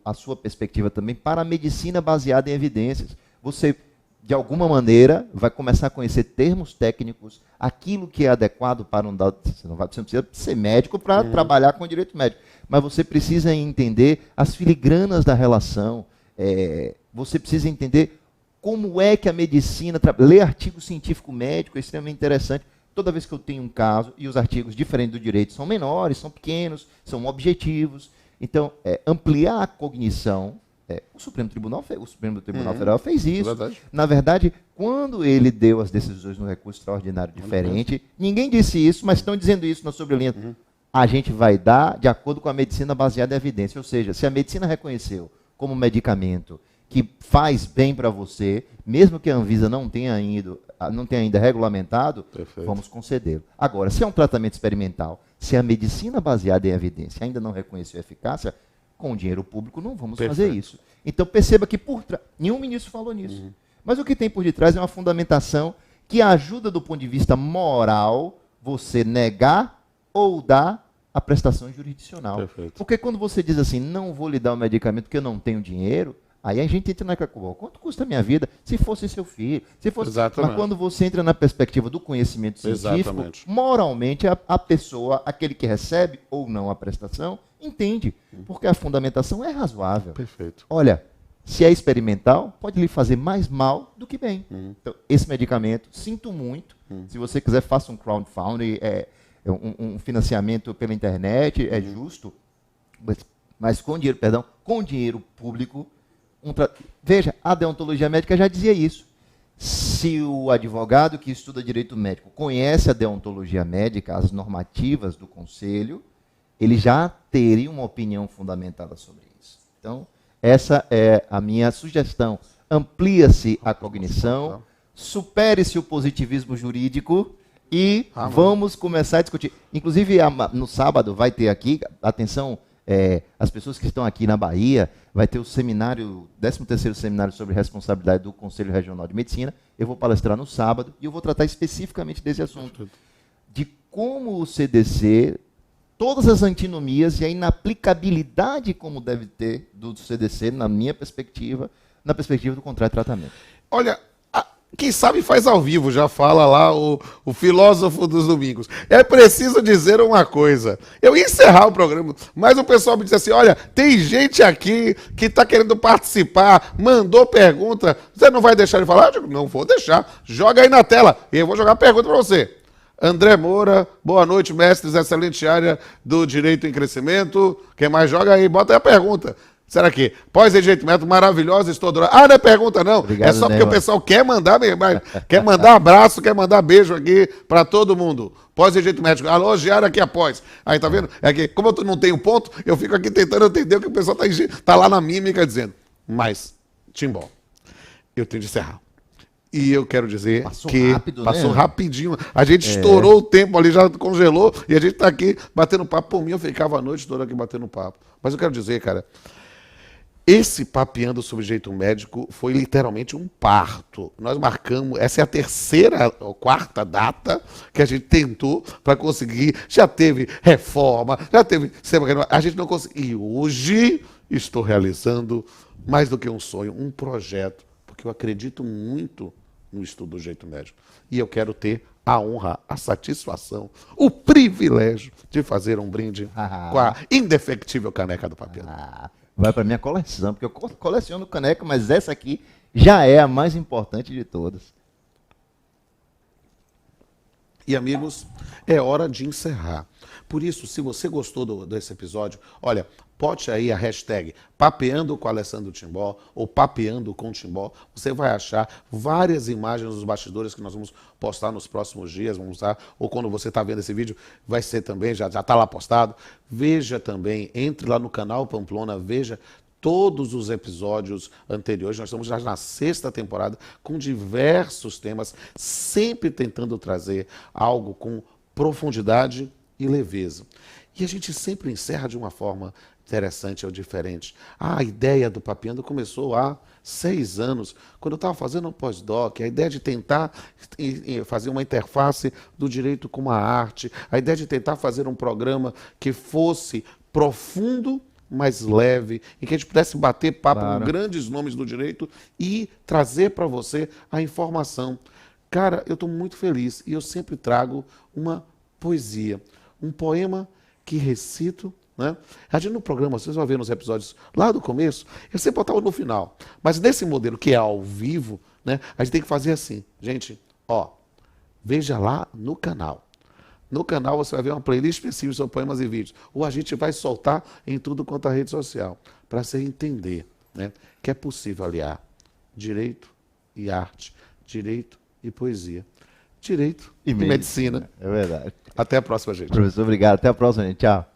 a sua perspectiva também para a medicina baseada em evidências. Você, de alguma maneira, vai começar a conhecer termos técnicos, aquilo que é adequado para um dado... Você não precisa ser médico para trabalhar com direito médico, mas você precisa entender as filigranas da relação, você precisa entender como é que a medicina... Ler artigo científico médico é extremamente interessante. Toda vez que eu tenho um caso, e os artigos, diferente do direito, são menores, são pequenos, são objetivos. Então, ampliar a cognição, o Supremo Tribunal Federal fez isso. Verdade. Na verdade, quando ele deu as decisões no recurso extraordinário diferente, ninguém disse isso, mas estão dizendo isso na sobrelinha. A gente vai dar de acordo com a medicina baseada em evidência. Ou seja, se a medicina reconheceu como medicamento que faz bem para você, mesmo que a Anvisa não tenha ainda regulamentado, vamos concedê-lo. Agora, se é um tratamento experimental, se a medicina baseada em evidência ainda não reconheceu eficácia, com dinheiro público não vamos fazer isso. Então perceba que nenhum ministro falou nisso. Mas o que tem por detrás é uma fundamentação que ajuda do ponto de vista moral você negar ou dar a prestação jurisdicional. Perfeito. Porque quando você diz assim, não vou lhe dar o medicamento porque eu não tenho dinheiro, aí a gente entra naquela coisa, quanto custa a minha vida se fosse seu filho? Se fosse... Exatamente. Mas quando você entra na perspectiva do conhecimento científico, Exatamente. moralmente a pessoa, aquele que recebe ou não a prestação, entende. Porque a fundamentação é razoável. Perfeito. Olha, se é experimental, pode lhe fazer mais mal do que bem. Então, esse medicamento, sinto muito. Se você quiser, faça um crowdfunding, um financiamento pela internet, é justo. Mas com dinheiro público. Veja, a deontologia médica já dizia isso. Se o advogado que estuda direito médico conhece a deontologia médica, as normativas do conselho, ele já teria uma opinião fundamentada sobre isso. Então, essa é a minha sugestão. Amplia-se a cognição, supere-se o positivismo jurídico e vamos começar a discutir. Inclusive, no sábado vai ter aqui, atenção, as pessoas que estão aqui na Bahia, vai ter o seminário, 13º seminário sobre responsabilidade do Conselho Regional de Medicina. Eu vou palestrar no sábado e eu vou tratar especificamente desse assunto. De como o CDC, todas as antinomias e a inaplicabilidade como deve ter do CDC, na minha perspectiva, na perspectiva do contrato de tratamento. Olha, quem sabe faz ao vivo, já fala lá o filósofo dos domingos. É preciso dizer uma coisa. Eu ia encerrar o programa, mas o pessoal me disse assim, olha, tem gente aqui que está querendo participar, mandou pergunta, você não vai deixar ele falar? Eu digo, não vou deixar, joga aí na tela e eu vou jogar a pergunta para você. André Moura, boa noite, mestres, excelente área do Direito em Crescimento. Quem mais joga aí? Bota aí a pergunta. Será que pós-regimento maravilhosa, estou adorando. Ah, não é pergunta não, obrigado, é só porque o pessoal quer mandar abraço, quer mandar beijo aqui para todo mundo. Pós-regimento, alô, Giara aqui após. Aí, tá vendo? É que, como eu não tenho ponto, eu fico aqui tentando entender o que o pessoal tá lá na mímica dizendo. Mas, Timbó, eu tenho de encerrar. E eu quero dizer passou rapidinho. A gente estourou o tempo ali, já congelou, e a gente tá aqui batendo papo. Por mim, eu ficava a noite toda aqui batendo papo. Mas eu quero dizer, cara, esse Papeando sobre Direito Médico foi literalmente um parto. Nós marcamos, essa é a terceira ou quarta data que a gente tentou para conseguir. Já teve reforma, já teve... A gente não conseguiu. E hoje estou realizando mais do que um sonho, um projeto, porque eu acredito muito no estudo do direito médico. E eu quero ter a honra, a satisfação, o privilégio de fazer um brinde com a indefectível caneca do Papeando. Vai para minha coleção, porque eu coleciono caneca, mas essa aqui já é a mais importante de todas. E, amigos, é hora de encerrar. Por isso, se você gostou desse episódio, olha, bote aí a hashtag Papeando com Alessandro Timbó ou Papeando com Timbó. Você vai achar várias imagens dos bastidores que nós vamos postar nos próximos dias, vamos usar, ou quando você está vendo esse vídeo, vai ser também, já está lá postado. Veja também, entre lá no canal Pamplona, veja todos os episódios anteriores. Nós estamos já na 6ª temporada com diversos temas, sempre tentando trazer algo com profundidade e leveza. E a gente sempre encerra de uma forma interessante ou diferente. A ideia do Papeando começou há 6 anos, quando eu estava fazendo um pós-doc, a ideia de tentar fazer uma interface do direito com a arte, a ideia de tentar fazer um programa que fosse profundo, mais leve, em que a gente pudesse bater papo com grandes nomes do direito e trazer para você a informação. Cara, eu estou muito feliz e eu sempre trago uma poesia, um poema que recito, né? A gente no programa, vocês vão ver nos episódios lá do começo, eu sempre botava no final. Mas nesse modelo que é ao vivo, né, a gente tem que fazer assim. Gente, ó, veja lá no canal. No canal você vai ver uma playlist específica sobre poemas e vídeos. Ou a gente vai soltar em tudo quanto a rede social, para você entender, né, que é possível aliar direito e arte, direito e poesia, direito e medicina. É verdade. Até a próxima, gente. Professor, obrigado. Até a próxima, gente. Tchau.